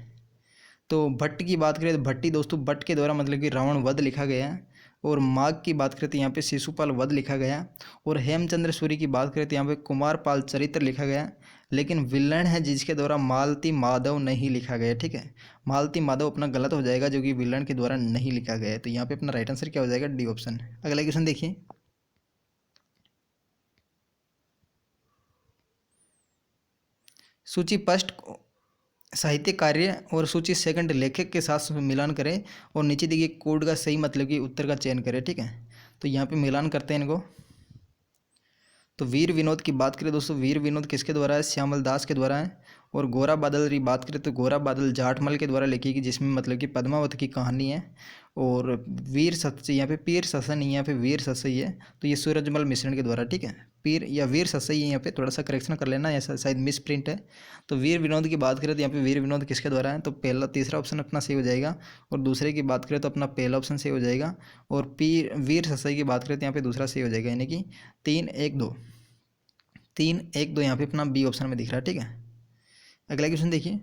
तो भट्ट की बात करें तो भट्टी दोस्तों भट्ट के द्वारा मतलब कि रावण वध लिखा गया है। और माघ की बात करें तो यहाँ पे शिशुपाल वध लिखा गया। और हेमचंद्र सूरी की बात करें तो यहाँ पे कुमारपाल चरित्र लिखा गया। लेकिन विलन है जिसके द्वारा मालती माधव नहीं लिखा गया, ठीक है। मालती माधव अपना गलत हो जाएगा, जो कि विलन के द्वारा नहीं लिखा गया है। तो यहाँ पे अपना राइट आंसर क्या हो जाएगा, डी ऑप्शन। अगला क्वेश्चन देखिए, सूची फर्स्ट साहित्य कार्य और सूची सेकंड लेखक के साथ मिलान करें और नीचे देखिए कोड का सही मतलब कि उत्तर का चयन करें, ठीक है। तो यहाँ पे मिलान करते हैं इनको। तो वीर विनोद की बात करें दोस्तों, वीर विनोद किसके द्वारा है, श्यामल दास के द्वारा है। और गोरा बादल की बात करें तो गोरा बादल जाटमल के द्वारा लिखी गई, जिसमें मतलब कि पद्मावत की कहानी है। और वीर सत्सई यहाँ पे पीर ससन नहीं, यहाँ पे वीर ससई है, तो ये सूरजमल मिश्रण के द्वारा, ठीक है। पीर या वीर ससई है, यहाँ पे थोड़ा सा करेक्शन कर लेना, ऐसा शायद मिस प्रिंट है। तो वीर विनोद की बात करें तो यहाँ पे वीर विनोद किसके द्वारा है, तो पहला तीसरा ऑप्शन अपना सही हो जाएगा। और दूसरे की बात करें तो अपना पहला ऑप्शन सही हो जाएगा। और पीर वीर ससई की बात करें तो यहाँ पे दूसरा सही हो जाएगा, यानी कि 3-1-2 यहाँ पे अपना बी ऑप्शन में दिख रहा है, ठीक है। अगला क्वेश्चन देखिए,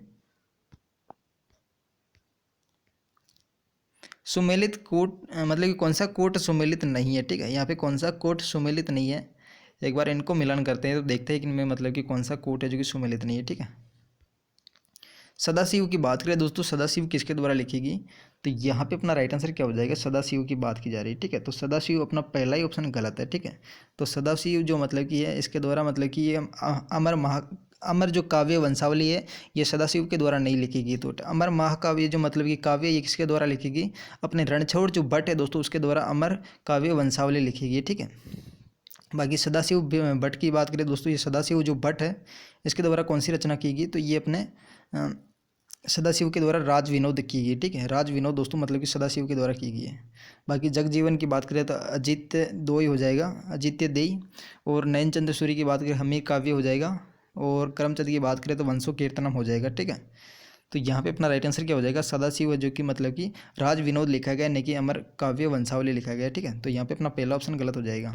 सुमेलित कोट मतलब कि कौन सा कोट सुमेलित नहीं है, ठीक है। यहाँ पे कौन सा कोट सुमेलित नहीं है, एक बार इनको मिलान करते हैं तो देखते हैं कि इनमें मतलब कि कौन सा कोट है जो कि सुमेलित नहीं है, ठीक है। सदाशिव की बात करें दोस्तों, सदाशिव किसके द्वारा लिखी गई, तो यहाँ पे अपना राइट आंसर क्या हो जाएगा, सदाशिव की बात की जा रही है, ठीक है। तो सदाशिव अपना पहला ही ऑप्शन गलत है, ठीक है। तो सदाशिव जो मतलब कि है, इसके द्वारा मतलब कि ये अमर जो काव्य वंशावली है, ये सदाशिव के द्वारा नहीं लिखी गई। तो अमर महाकाव्य जो मतलब कि काव्य, ये किसके द्वारा लिखी गई, अपने रणछोड़ जो भट्ट है दोस्तों, उसके द्वारा अमर काव्य वंशावली लिखी गई, ठीक है। बाकी सदाशिव भट्ट की बात करें दोस्तों, ये सदाशिव जो भट्ट है, इसके द्वारा कौन सी रचना की गई, तो ये अपने सदाशिव के द्वारा राज विनोद की गई, ठीक है। राज विनोद दोस्तों मतलब कि सदाशिव के द्वारा की गई है। बाकी जगजीवन की बात करें तो अजित्य दो ही हो जाएगा, अजित्य देई। और नयन चंद्र सूरी की बात करें हमीर काव्य हो जाएगा। और करमचंद की बात करें तो वंशो कीर्तनम हो जाएगा, ठीक है। तो यहाँ पे अपना राइट आंसर क्या हो जाएगा, सदाशिव है, जो कि मतलब कि राज विनोद लिखा गया, नहीं कि अमर काव्य वंशावली लिखा गया, ठीक है। तो यहाँ पे अपना पहला ऑप्शन गलत हो जाएगा।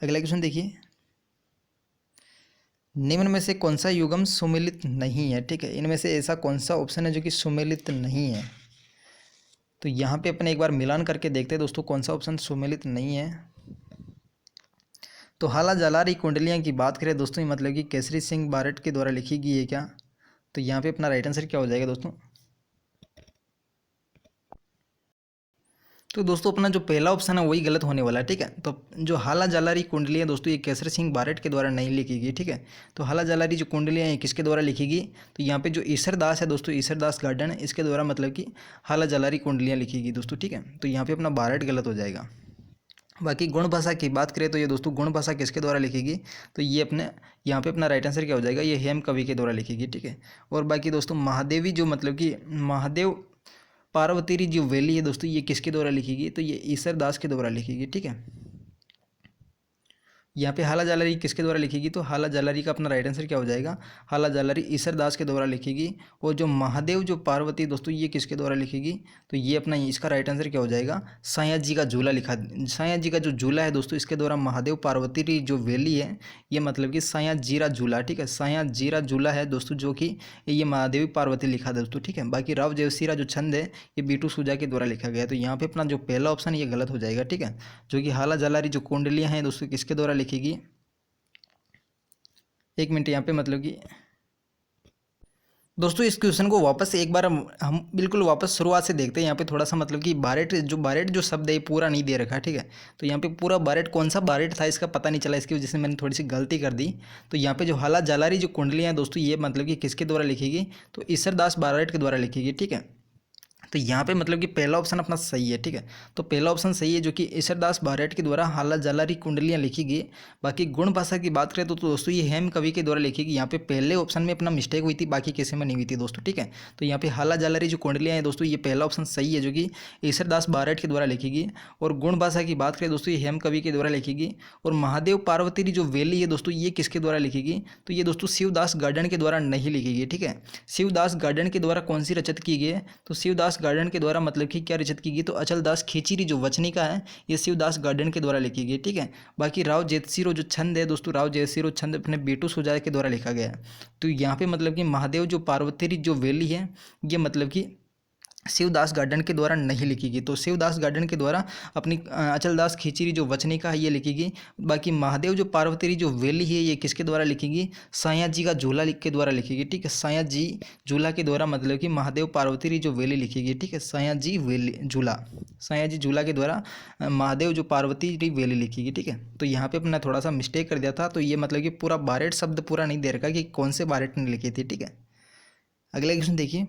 अगला क्वेश्चन देखिए, निम्न में से कौन सा युग्म सुमेलित नहीं है, ठीक है। इनमें से ऐसा कौन सा ऑप्शन है जो कि सुमेलित नहीं है, तो यहाँ पे अपने एक बार मिलान करके देखते हैं दोस्तों कौन सा ऑप्शन सुमेलित नहीं है। तो हाला जलारी कुंडलियाँ की बात करें दोस्तों, ये मतलब कि केसरी सिंह बारट के द्वारा लिखी गई है क्या, तो यहाँ पे अपना राइट आंसर क्या हो जाएगा दोस्तों, तो दोस्तों अपना जो पहला ऑप्शन है वही गलत होने वाला है, ठीक है। तो जो हाला जालारी कुंडलियाँ दोस्तों, ये केसरी सिंह बारट के द्वारा नहीं लिखी गई, ठीक है। तो हाला जालारी जो कुंडलियाँ हैं किसके द्वारा लिखी गई, तो यहाँ पे जो ईसरदास है दोस्तों, ईसरदास गार्डन है, इसके द्वारा मतलब कि हाला जालारी कुंडलियाँ लिखी गई दोस्तों, ठीक है। तो यहाँ पे अपना बारट गलत हो जाएगा। बाकी गुण भाषा की बात करें तो ये दोस्तों गुण भाषा किसके द्वारा लिखेगी, तो ये अपने यहाँ पे अपना राइट आंसर क्या हो जाएगा, ये हेम कवि के द्वारा लिखेगी, ठीक है। और बाकी दोस्तों महादेवी जो मतलब कि महादेव पार्वती जो वैली है दोस्तों, ये किसके द्वारा लिखेगी, तो ये ईसर दास के द्वारा लिखेगी, ठीक है। यहाँ पे हाला जालरी किसके द्वारा लिखेगी, तो हाला जालरी का अपना राइट आंसर क्या हो जाएगा, हाला जालरी ईसरदास के द्वारा लिखेगी। और जो महादेव जो पार्वती दोस्तों ये किसके द्वारा लिखेगी, तो ये अपना इसका राइट आंसर क्या हो जाएगा, साया जी का झूला लिखा, साया जी का जो झूला है दोस्तों इसके द्वारा महादेव पार्वती की जो वेली है ये मतलब कि साया जीरा झूला, ठीक है, साया जीरा झूला है दोस्तों, जो कि ये महादेवी पार्वती लिखा दोस्तों, ठीक है। बाकी राव जयसीरा जो छंद है ये बीटू सूजा के द्वारा लिखा गया है। तो यहाँ पे अपना जो पहला ऑप्शन ये गलत हो जाएगा, ठीक है। जो कि हाला जालरी जो कुंडलियाँ हैं दोस्तों किसके द्वारा लिखेगी, एक मिनट यहाँ पे मतलब कि दोस्तों इस क्वेश्चन को वापस एक बार हम बिल्कुल वापस शुरुआत से देखते हैं। यहाँ पे थोड़ा सा मतलब कि बारेट जो शब्द है ये पूरा नहीं दे रखा है, ठीक है। तो यहाँ पे पूरा बारेट कौन सा बारेट था इसका पता नहीं चला, इसकी वजह से मैंने थोड़ी सी गलती कर दी। तो यहाँ पे जो हाला जालारी जो कुंडलियाँ हैं दोस्तों ये मतलब कि किसके द्वारा लिखेगी, तो ईसरदास बारेट के द्वारा लिखेगी, ठीक है। तो यहाँ पे मतलब कि पहला ऑप्शन अपना सही है, ठीक है। तो पहला ऑप्शन सही है जो कि ईसरदास बारेट के द्वारा हाला जालारी कुंडलियाँ लिखी गई। बाकी गुण भाषा की बात करें तो दोस्तों ये हेम कवि के द्वारा लिखी गई। यहाँ पे पहले ऑप्शन में अपना मिस्टेक हुई थी, बाकी किसी में नहीं हुई थी दोस्तों, ठीक है। तो यहाँ पे हाला जालारी जो कुंडलियाँ हैं दोस्तों ये पहला ऑप्शन सही है जो कि ईसरदास बारेट के द्वारा लिखी गई। और गुण भाषा की बात करें दोस्तों ये हेम कवि के द्वारा लिखी गई। और महादेव पार्वती की जो वेली है दोस्तों ये किसके द्वारा लिखी गई, तो ये दोस्तों शिवदास गार्डन के द्वारा नहीं लिखी गई, ठीक है। शिवदास गार्डन के द्वारा कौन सी रचित की गई है, तो शिवदास गार्डन के द्वारा मतलब कि क्या रचित की गई, तो अचलदास खींचीरी जो वचनिका है ये शिवदास गार्डन के द्वारा लिखी गई, ठीक है। बाकी राव जयसिरो जो छंद है दोस्तों, राव जयसिरो छंद अपने बेटू सुजाए के द्वारा लिखा गया है। तो यहाँ पे मतलब कि महादेव जो पार्वती जो वेली है ये मतलब कि शिवदास गार्डन के द्वारा नहीं लिखी गई। तो शिवदास गार्डन के द्वारा अपनी अचलदास खींचीरी जो वचनिका है ये लिखी गई। बाकी महादेव जो पार्वती जो वेली है ये किसके द्वारा लिखी गई, साया जी का झूला के द्वारा लिखी गई, ठीक है। साया जी झूला के द्वारा मतलब कि महादेव पार्वती जो वेली लिखी गई, ठीक है। साया जी वेली झूला, साया जी झूला के द्वारा महादेव जो पार्वती की वेली लिखी गई, ठीक है। तो यहाँ पे अपना थोड़ा सा मिस्टेक कर दिया था। तो ये मतलब कि पूरा बारेट शब्द पूरा नहीं दे रखा कि कौन से बारेट ने लिखी थी, ठीक है। अगला क्वेश्चन देखिए,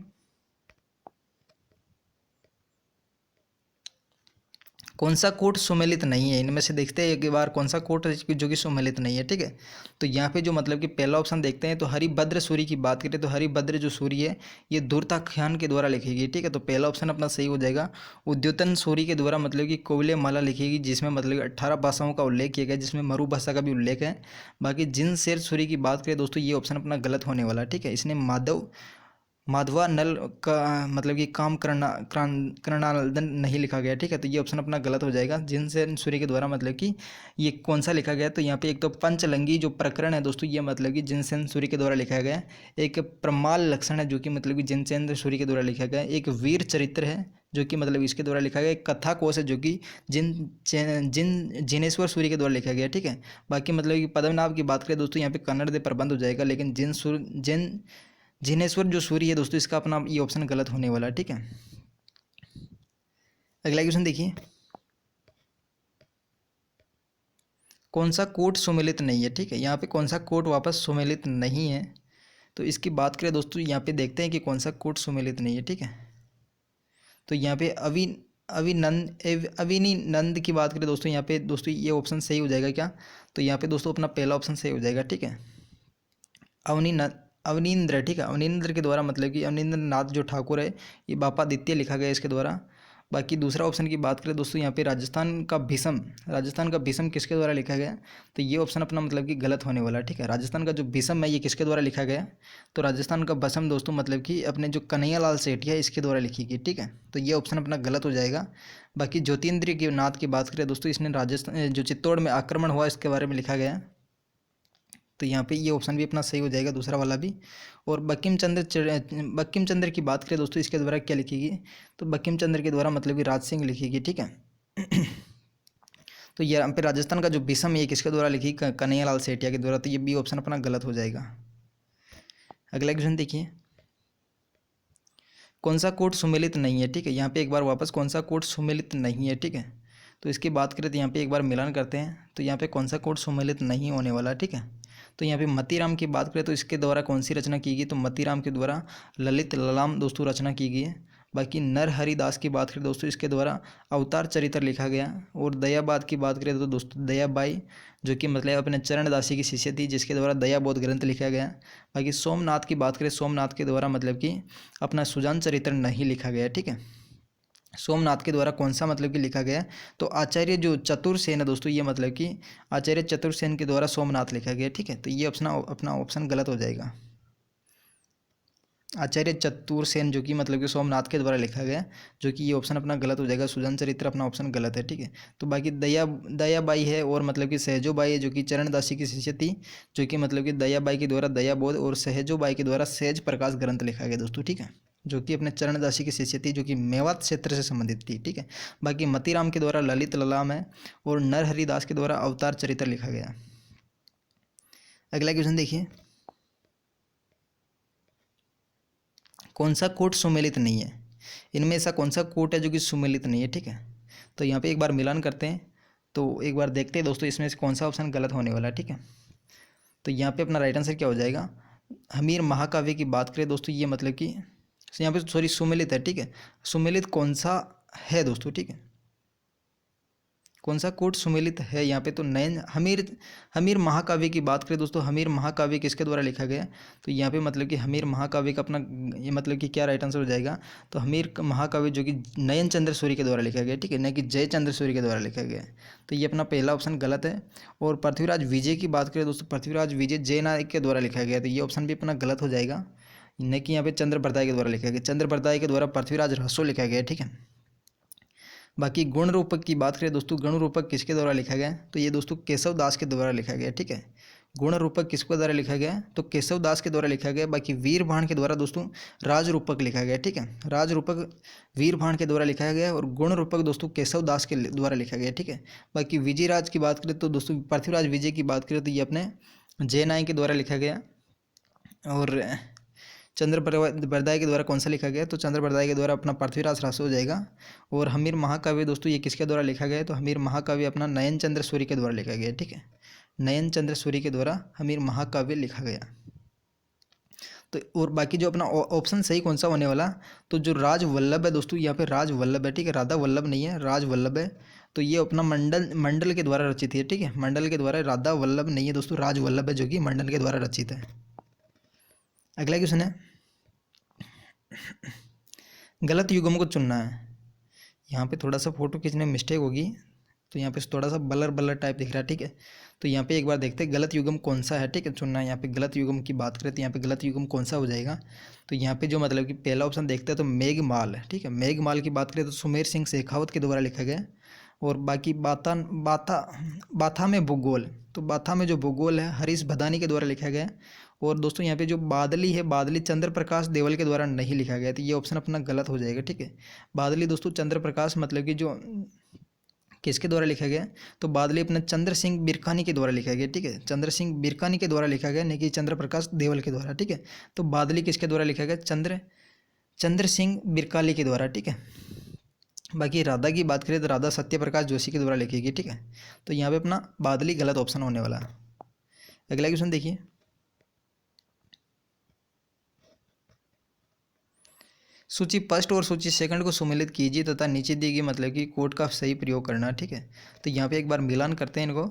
कौन सा कोट सुमेलित नहीं है, इनमें से देखते हैं एक बार कौन सा कोट जो कि सुमेलित नहीं है, ठीक है। तो यहाँ पे जो मतलब कि पहला ऑप्शन देखते हैं तो हरिभद्र सूरी की बात करें तो हरिभद्र जो सूरी है ये दूरताख्यान के द्वारा लिखेगी, ठीक है। तो पहला ऑप्शन अपना सही हो जाएगा। उद्योतन सूरी के द्वारा मतलब कि कोविले माला लिखेगी जिसमें मतलब कि 18 भाषाओं का उल्लेख किया गया, जिसमें मरु भाषा का भी उल्लेख है। बाकी जिन शेर सूरी की बात करें दोस्तों ये ऑप्शन अपना गलत होने वाला है, ठीक है। इसने माधवा नल का मतलब कि काम करणानंदन नहीं लिखा गया, ठीक है। तो ये ऑप्शन अपना गलत हो जाएगा। जिनसेन सूरी के द्वारा मतलब कि ये कौन सा लिखा गया, तो यहाँ पे एक तो पंचलंगी जो प्रकरण है दोस्तों ये मतलब कि जिनसेन सूरी के द्वारा लिखा गया। एक प्रमाल लक्षण है जो कि मतलब कि जिनचंद्र सूरी के द्वारा लिखा गया। एक वीर चरित्र है जो कि मतलब इसके द्वारा लिखा गया। एक कथा कोश है जो कि जिनेश्वर सूरी के द्वारा लिखा गया, ठीक है। बाकी मतलब कि पद्मनाभ की बात करें दोस्तों यहाँ पे कन्नड़ दे प्रबंध हो जाएगा, लेकिन जिनेश्वर जो सूरी है दोस्तों इसका अपना ये ऑप्शन गलत होने वाला है, ठीक है। अगला क्वेश्चन देखिए, कौन सा कोट सुमेलित नहीं है, ठीक है। यहाँ पे कौन सा कोट वापस सुमेलित नहीं है, तो इसकी बात करें दोस्तों यहाँ पे देखते हैं कि कौन सा कोट सुमेलित नहीं है, ठीक है। तो यहाँ पे अविनी नंद की बात करें दोस्तों यहाँ पे दोस्तों ये ऑप्शन सही हो जाएगा क्या, तो यहाँ पे दोस्तों अपना पहला ऑप्शन सही हो जाएगा, ठीक है। अवनींद्र, ठीक है। अवनींद्र के द्वारा मतलब कि अवनींद्र नाथ जो ठाकुर है ये बापादित्य लिखा गया इसके द्वारा। बाकी दूसरा ऑप्शन की बात करें दोस्तों यहाँ पे राजस्थान का भीषम किसके द्वारा लिखा गया, तो ये ऑप्शन अपना मतलब कि गलत होने वाला है, ठीक है। राजस्थान का जो भीषम है ये किसके द्वारा लिखा गया, तो राजस्थान का भस्म दोस्तों मतलब कि अपने जो कन्हैयालाल सेठिया इसके द्वारा लिखी गई, ठीक है। तो ये ऑप्शन अपना गलत हो जाएगा। बाकी ज्योतिन्द्र के नाथ की बात करें दोस्तों इसने राजस्थान जो चित्तौड़ में आक्रमण हुआ इसके बारे में लिखा गया, तो यहाँ पे ये ऑप्शन भी अपना सही हो जाएगा, दूसरा वाला भी। और बंकिम चंद्र की बात करें दोस्तों इसके द्वारा क्या लिखेगी, तो बंकिम चंद्र के द्वारा मतलब कि राज सिंह लिखेगी, ठीक है। तो यहाँ पे राजस्थान का जो भीषम ये किसके द्वारा लिखी, कन्हैयालाल सेठिया के द्वारा। तो ये बी ऑप्शन अपना गलत हो जाएगा। अगला क्वेश्चन देखिए, कौन सा कोट सुमेलित नहीं है, ठीक है। यहाँ पे एक बार वापस कौन सा कोट सुमेलित नहीं है, ठीक है। तो इसकी बात करें तो यहाँ पे एक बार मिलान करते हैं, तो यहाँ पे कौन सा कोट सुमेलित नहीं होने वाला, ठीक है। तो यहाँ पे मतीराम की बात करें तो इसके द्वारा कौन सी रचना की गई, तो मतीराम के द्वारा ललित ललाम दोस्तों रचना की गई है। बाकी नर हरिदास की बात करें दोस्तों इसके द्वारा अवतार चरित्र लिखा गया। और दयाबाद की बात करें तो दोस्तों दयाबाई जो कि मतलब अपने चरणदासी की शिष्य थी जिसके द्वारा दयाबोध ग्रंथ लिखा गया। बाकी सोमनाथ की बात करें, सोमनाथ के द्वारा मतलब कि अपना सुजान चरित्र नहीं लिखा गया, ठीक है। सोमनाथ के द्वारा कौन सा मतलब कि लिखा गया है? तो आचार्य जो चतुर्सेन है दोस्तों, ये मतलब कि आचार्य चतुर्सेन के द्वारा सोमनाथ लिखा गया, ठीक है। तो ये अपना ऑप्शन गलत हो जाएगा। आचार्य चतुर्सेन जो कि मतलब कि सोमनाथ के द्वारा लिखा गया, जो कि ये ऑप्शन अपना गलत हो जाएगा। सुजन चरित्र अपना ऑप्शन गलत है, ठीक है। तो बाकी दयाबाई है और मतलब कि सहजोबाई है, जो कि चरणदासी की शिष्य थी, जो कि मतलब कि दयाबाई के द्वारा दयाबोध और सहजोबाई के द्वारा सहज प्रकाश ग्रंथ लिखा गया दोस्तों, ठीक है। जो कि अपने चरणदासी की शिष्य थी, जो कि मेवात क्षेत्र से संबंधित थी, ठीक है। बाकी मतीराम के द्वारा ललित ललाम है और नरहरिदास के द्वारा अवतार चरित्र लिखा गया। अगला क्वेश्चन देखिए, कौन सा कोट सुमेलित नहीं है? इनमें ऐसा कौन सा कोट है जो कि सुमेलित नहीं है, ठीक है। तो यहाँ पे एक बार मिलान करते हैं, तो एक बार देखते हैं दोस्तों इसमें से कौन सा ऑप्शन गलत होने वाला है, ठीक है। तो यहाँ पे अपना राइट आंसर क्या हो जाएगा? हमीर महाकाव्य की बात करें दोस्तों, ये मतलब कि यहाँ पे सॉरी सुमेलित है, ठीक है। सुमेलित कौन सा है दोस्तों, ठीक है। कौन सा कोट सुमेलित है यहाँ पे? तो नयन हमीर महाकाव्य की बात करें दोस्तों, हमीर महाकाव्य किसके द्वारा लिखा गया? तो यहाँ पे मतलब कि हमीर महाकाव्य का अपना ये मतलब कि क्या राइट आंसर हो जाएगा? तो हमीर महाकाव्य जो कि नयन चंद्र सूर्य के द्वारा लिखा गया, ठीक है, न कि जयचंद्र सूर्य के द्वारा लिखा गया है। तो ये अपना पहला ऑप्शन गलत है। और पृथ्वीराज विजय की बात करें दोस्तों, पृथ्वीराज विजय जय नायक के द्वारा लिखा गया, तो ये ऑप्शन भी अपना गलत हो जाएगा। न कि यहाँ पे चंद्र बरदाई के द्वारा लिखा गया, चंद्र बरदाई के द्वारा पृथ्वीराज रसो लिखा गया, ठीक है। बाकी गुण रूपक की बात करें दोस्तों, गुण रूपक किसके द्वारा लिखा गया है? तो ये दोस्तों केशव दास के द्वारा लिखा गया है, ठीक है। गुण रूपक किसके द्वारा लिखा गया है? तो केशव दास के द्वारा लिखा गया है। बाकी वीर भाण के द्वारा दोस्तों राज रूपक लिखा गया है, ठीक है। राज रूपक वीर भाण के द्वारा लिखा गया है और गुण रूपक दोस्तों केशव दास के द्वारा लिखा गया है, ठीक है। बाकी विजय राज की बात करें तो दोस्तों पृथ्वीराज विजय की बात करें तो ये अपने जय नायक के द्वारा लिखा गया। और चंद्र बरदाई के द्वारा कौन सा लिखा गया? तो चंद्र बरदाई के द्वारा अपना पृथ्वीराज रासो हो जाएगा। और हमीर महाकाव्य दोस्तों ये किसके द्वारा लिखा गया है? तो हमीर महाकाव्य अपना नयन चंद्र सूर्य के द्वारा लिखा गया है, ठीक है। नयन चंद्र सूर्य के द्वारा हमीर महाकाव्य लिखा गया। तो और बाकी जो अपना ऑप्शन सही कौन सा होने वाला? तो जो राज वल्लभ है दोस्तों, यहाँ पे राज वल्लभ है, ठीक है। राधा वल्लभ नहीं है, राज वल्लभ है। तो ये अपना मंडल के द्वारा रचित है, ठीक है। मंडल के द्वारा, राधा वल्लभ नहीं है दोस्तों, राज वल्लभ है जो कि मंडल के द्वारा रचित है। अगला क्वेश्चन है, गलत युग्म को चुनना है। यहाँ पे थोड़ा सा फोटो खींचने में मिस्टेक होगी, तो यहाँ पे थोड़ा सा ब्लर ब्लर टाइप दिख रहा है, ठीक है। तो यहाँ पे एक बार देखते हैं गलत युग्म कौन सा है, ठीक है, चुनना है। यहाँ पे गलत युग्म की बात करें तो यहाँ पे गलत युग्म कौन सा हो जाएगा? तो यहाँ पे जो मतलब कि पहला ऑप्शन देखते हैं तो मेघमाल है, ठीक है। मेघमाल की बात करें तो सुमेर सिंह शेखावत के द्वारा लिखा गया। और बाकी बाथा में भूगोल, तो बाथा में जो भूगोल है हरीश भदानी के द्वारा लिखा गया। और दोस्तों यहाँ पे जो बादली है, बादली चंद्र प्रकाश देवल के द्वारा नहीं लिखा गया, तो ये ऑप्शन अपना गलत हो जाएगा, ठीक है। बादली दोस्तों चंद्र प्रकाश मतलब कि जो किसके द्वारा लिखा गया? तो बादली अपने चंद्र सिंह बिरकानी के द्वारा लिखा गया, ठीक है। चंद्र सिंह बिरकानी के द्वारा लिखा गया, नहीं कि चंद्र प्रकाश देवल के द्वारा, ठीक है। तो बादली किसके द्वारा लिखा गया? चंद्र सिंह बिरकाली के द्वारा, ठीक है। बाकी राधा की बात करें तो राधा सत्यप्रकाश जोशी के द्वारा लिखी गई, ठीक है। तो यहाँ पे अपना बादली गलत ऑप्शन होने वाला है। अगला क्वेश्चन देखिए, सूची फर्स्ट और सूची सेकंड को सम्मिलित कीजिए तथा नीचे दी गई मतलब कि कोड का सही प्रयोग करना, ठीक है। तो यहाँ पे एक बार मिलान करते हैं इनको।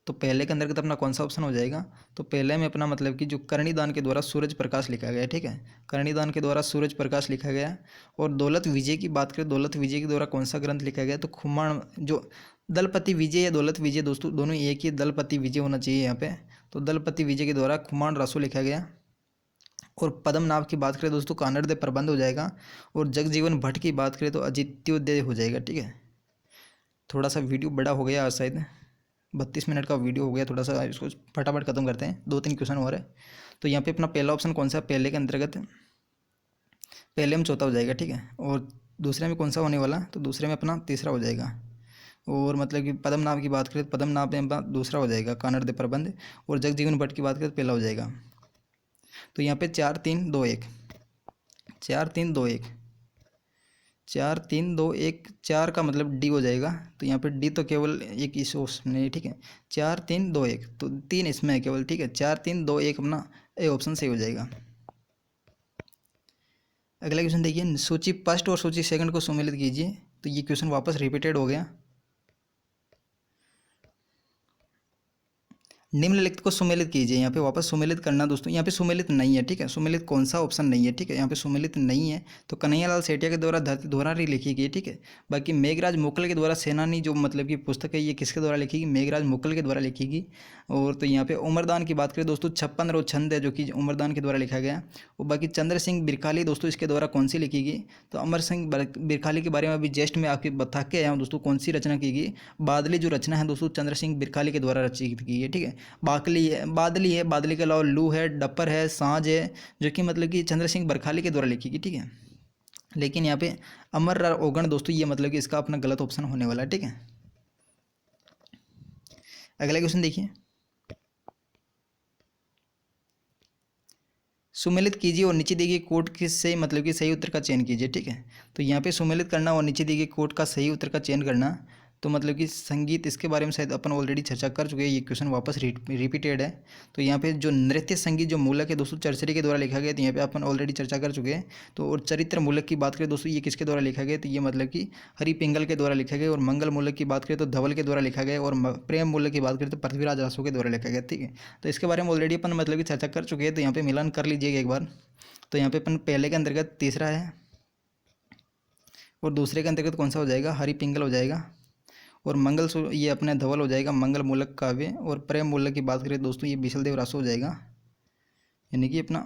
तो पहले के अंतर्गत अपना कौन सा ऑप्शन हो जाएगा? तो पहले में अपना मतलब कि जो कर्णिदान के द्वारा सूरज प्रकाश लिखा गया, ठीक है। कर्णिदान के द्वारा सूरज प्रकाश लिखा गया। और दौलत विजय की बात करें, दौलत विजय के द्वारा कौन सा ग्रंथ लिखा गया? तो खुम्माण, जो दलपति विजय या दौलत विजय दोस्तों दोनों एक ही, दलपति विजय होना चाहिए यहाँ पे। तो दलपति विजय के द्वारा खुम्माण रासो लिखा गया। और पद्मनाभ की बात करें दोस्तों कानड़दे प्रबंध हो जाएगा। और जगजीवन भट्ट की बात करें तो अजित्योदय हो जाएगा, ठीक है। थोड़ा सा वीडियो बड़ा हो गया शायद, 32 मिनट का वीडियो हो गया, थोड़ा सा इसको फटाफट खत्म करते हैं, 2-3 क्वेश्चन और है। तो यहाँ पे अपना पहला ऑप्शन कौन सा है? पहले के अंतर्गत पहले में चौथा हो जाएगा, ठीक है। और दूसरे में कौन सा होने वाला? तो दूसरे में अपना तीसरा हो जाएगा। और मतलब कि पद्मनाभ की बात करें तो पद्मनाभ में अपना दूसरा हो जाएगा कानड़दे प्रबंध। और जगजीवन भट्ट की बात करें तो पहला हो जाएगा। तो यहाँ पे 4-3-2-1, 4-3-2-1, 4-3-2-1, 4 का मतलब डी हो जाएगा। तो यहाँ पे डी तो केवल एक इस ऑप्शन में, ठीक है। 4-3-2-1, तो 3 इसमें है केवल, ठीक है। 4-3-2-1 अपना ए ऑप्शन सही हो जाएगा। अगला क्वेश्चन देखिए, सूची फर्स्ट और सूची सेकंड को सम्मिलित कीजिए। तो ये क्वेश्चन वापस रिपीटेड हो गया। निम्नलिखित को सुमेलित कीजिए। यहाँ पे वापस सुमेलित करना दोस्तों, यहाँ पे सुमेलित नहीं है, ठीक है। सुमेलित कौन सा ऑप्शन नहीं है, ठीक है। यहाँ पे सुमेलित नहीं है तो कन्हैयालाल सेठिया के द्वारा धरती धोरारी लिखी गई, ठीक है। बाकी मेघराज मुकल के द्वारा सेनानी जो मतलब कि पुस्तक है ये किसके द्वारा लिखी गई, मेघराज मुकल के द्वारा लिखी गई। और तो यहाँ पे उमरदान की बात करें दोस्तों, 56 रोज छंद है जो कि उमरदान के द्वारा लिखा गया। और बाकी चंद्र सिंह बिरखाली दोस्तों इसके द्वारा कौन सी लिखी गई, तो अमर सिंह बिरखाली के बारे में अभी जस्ट में आपके बता के आया हूँ दोस्तों, कौन सी रचना की गई। बादली जो रचना है दोस्तों चंद्र सिंह बिरखाली के द्वारा रचित की है, ठीक है। बाकली है, बादली है, बादली के अलावा लू है, डपर है, सांझ है, जो कि मतलब कि चंद्र सिंह बरखाली के द्वारा लिखी गई, ठीक है। लेकिन यहाँ पे अमर ओगण दोस्तों ये मतलब कि इसका अपना गलत ऑप्शन होने वाला है, ठीक है। अगला क्वेश्चन देखिए, सुमेलित कीजिए और नीचे दी गई कोट के से मतलब कि सही उत्तर का चयन कीजिए, ठीक है। तो यहाँ पे सुमेलित करना और नीचे दी गई कोट का सही उत्तर का चयन करना, तो मतलब कि संगीत इसके बारे में शायद अपन ऑलरेडी चर्चा कर चुके हैं, ये क्वेश्चन वापस रिपीटेड है। तो यहाँ पे जो नृत्य संगीत जो मूलक है दोस्तों चरचरी के द्वारा लिखा गया, तो यहाँ पे अपन ऑलरेडी चर्चा कर चुके हैं। तो और चरित्र मूलक की बात करें दोस्तों ये किसके द्वारा लिखा गया, तो ये मतलब कि हरि पिंगल के द्वारा लिखा गया। और मंगल मूलक की बात करें तो धवल के द्वारा लिखा गया। और प्रेम मूलक की बात करें तो पृथ्वीराज आसू के द्वारा लिखा गया, ठीक है। तो इसके बारे में ऑलरेडी अपन मतलब कि चर्चा कर चुके हैं, तो यहाँ पे मिलान कर लीजिएगा एक बार। तो यहाँ पे अपन पहले के अंतर्गत तीसरा है और दूसरे के अंतर्गत कौन सा हो जाएगा, हरि पिंगल हो जाएगा। और मंगल ये अपने धवल हो जाएगा, मंगल मूलक काव्य। और प्रेम मूलक की बात करें दोस्तों ये बिशलदेव रासो हो जाएगा, यानी कि अपना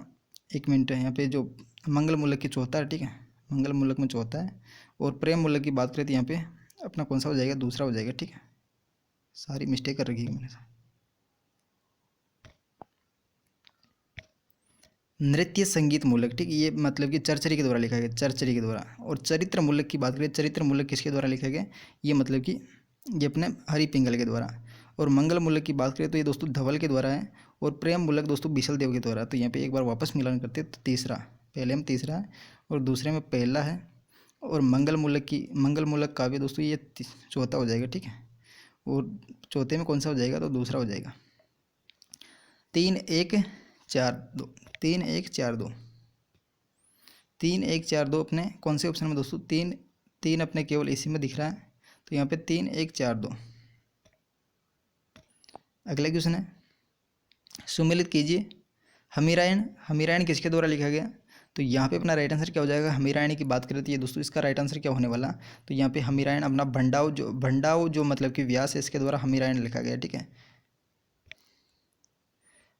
1 मिनट है यहाँ पे जो मंगल मूलक की चौथा है, ठीक है। मंगल मूलक में चौथा है। और प्रेम मूलक की बात करें तो यहाँ पे अपना कौन सा हो जाएगा, दूसरा हो जाएगा, ठीक है। सारी मिस्टेक कर रखी है मैंने। नृत्य संगीत मूलक, ठीक, ये मतलब कि चरचरी के द्वारा लिखा गया, चरचरी के द्वारा। और चरित्र मूलक की बात करें, चरित्र मूलक किसके द्वारा लिखा गया, ये मतलब कि ये अपने हरि पिंगल के द्वारा। और मंगल मूलक की बात करें तो ये दोस्तों धवल के द्वारा है। और प्रेम मूलक दोस्तों बिशल देव के द्वारा। तो यहाँ पे एक बार वापस मिलान करते हैं, तो तीसरा, पहले में तीसरा है और दूसरे में पहला है। और मंगल मूलक काव्य दोस्तों ये चौथा हो जाएगा, ठीक है। और चौथे में कौन सा हो जाएगा, तो दूसरा हो जाएगा। 3 1 4 2, 3 1 4 2, 3 1 4 2 अपने कौन से ऑप्शन में दोस्तों, 3 अपने केवल इसी में दिख रहा है। तो यहाँ पे 3 1 4 2। अगला क्वेश्चन है, सुमेलित कीजिए। हमीरायण किसके द्वारा लिखा गया, तो यहाँ पे अपना राइट आंसर क्या हो जाएगा। हमीरायण की बात करें तो ये दोस्तों इसका राइट आंसर क्या होने वाला, तो यहाँ पे हमीरायण अपना भंडाव जो मतलब कि व्यास है इसके द्वारा हमीरायण लिखा गया, ठीक है।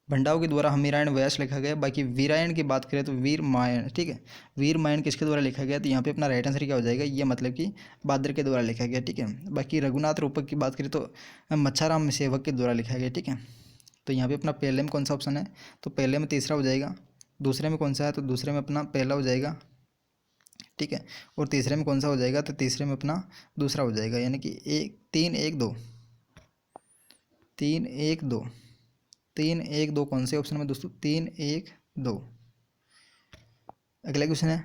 भंडाव के द्वारा हमीरायण व्यास लिखा गया। बाकी वीरायण की बात करें तो वीरमायण, ठीक है। वीरमायण किसके द्वारा लिखा गया, तो यहाँ पे अपना राइट आंसर क्या हो जाएगा, ये मतलब कि भाद्र के द्वारा लिखा गया, ठीक है। बाकी रघुनाथ रूपक की बात करें तो मच्छाराम सेवक के द्वारा लिखा गया, ठीक है। तो यहाँ पे अपना पहले में कौन सा ऑप्शन है, तो पहले में तीसरा हो जाएगा। दूसरे में कौन सा है, तो दूसरे में अपना पहला हो जाएगा, ठीक है। और तीसरे में कौन सा हो जाएगा, तो तीसरे में अपना दूसरा हो जाएगा, यानी कि 3 1 2, 3 1 2, 3 1 2 कौन से ऑप्शन में दोस्तों, 3 1 2। अगला क्वेश्चन है,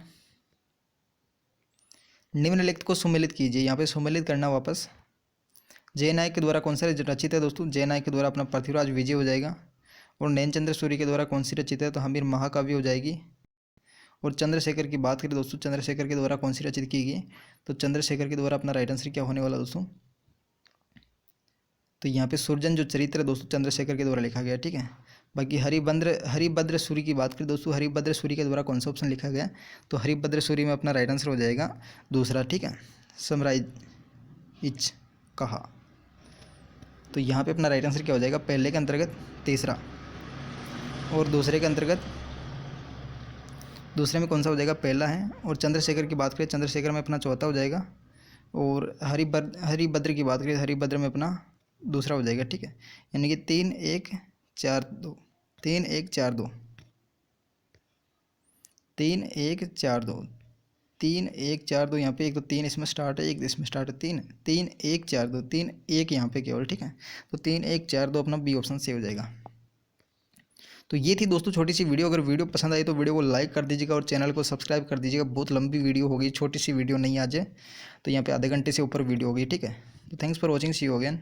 निम्नलिखित को सुमेलित कीजिए। यहाँ पे सुमेलित करना वापस। जय नायक के द्वारा कौन सा रचित है दोस्तों, जय नायक के द्वारा अपना पृथ्वीराज विजय हो जाएगा। और नैनचंद्र सूर्य के द्वारा कौन सी रचित है, तो हमीर महाकाव्य हो जाएगी। और चंद्रशेखर की बात करें दोस्तों, चंद्रशेखर के द्वारा कौन सी रचित की गई, तो चंद्रशेखर के द्वारा अपना राइट आंसर क्या होने वाला दोस्तों, तो यहाँ पे सुरजन जो चरित्र है दोस्तों चंद्रशेखर के द्वारा लिखा गया, ठीक है। बाकी हरिभद्र सूरी की बात करें दोस्तों, हरिभद्र सूरी के द्वारा कौन सा ऑप्शन लिखा गया, तो हरिभद्र सूरी में अपना राइट आंसर हो जाएगा दूसरा, ठीक है। समराइज इच कहा, तो यहाँ पे अपना राइट आंसर क्या हो जाएगा, पहले के अंतर्गत तीसरा। और दूसरे के अंतर्गत दूसरे में कौन सा हो जाएगा, पहला है। और चंद्रशेखर की बात करें, चंद्रशेखर में अपना चौथा हो जाएगा। और हरिभद्र की बात करें, हरिभद्र में अपना दूसरा हो जाएगा, ठीक है। यानी कि 3 1 4 2, 3 1 4 2, 3 1 4 2, 3 1 4 2। यहाँ पे एक तो 3 इसमें स्टार्ट है, एक इसमें स्टार्ट है, 3 3 1 4 2, 3 1 यहाँ पे केवल, ठीक है। तो 3 1 4 2 अपना बी ऑप्शन से हो जाएगा। तो ये थी दोस्तों छोटी सी वीडियो। अगर वीडियो पसंद आई तो वीडियो को लाइक कर दीजिएगा और चैनल को सब्सक्राइब कर दीजिएगा। बहुत लंबी वीडियो होगी, छोटी सी वीडियो नहीं आज है, तो यहाँ पे आधे घंटे से ऊपर वीडियो होगी, ठीक है। तो thanks for watching, see you again.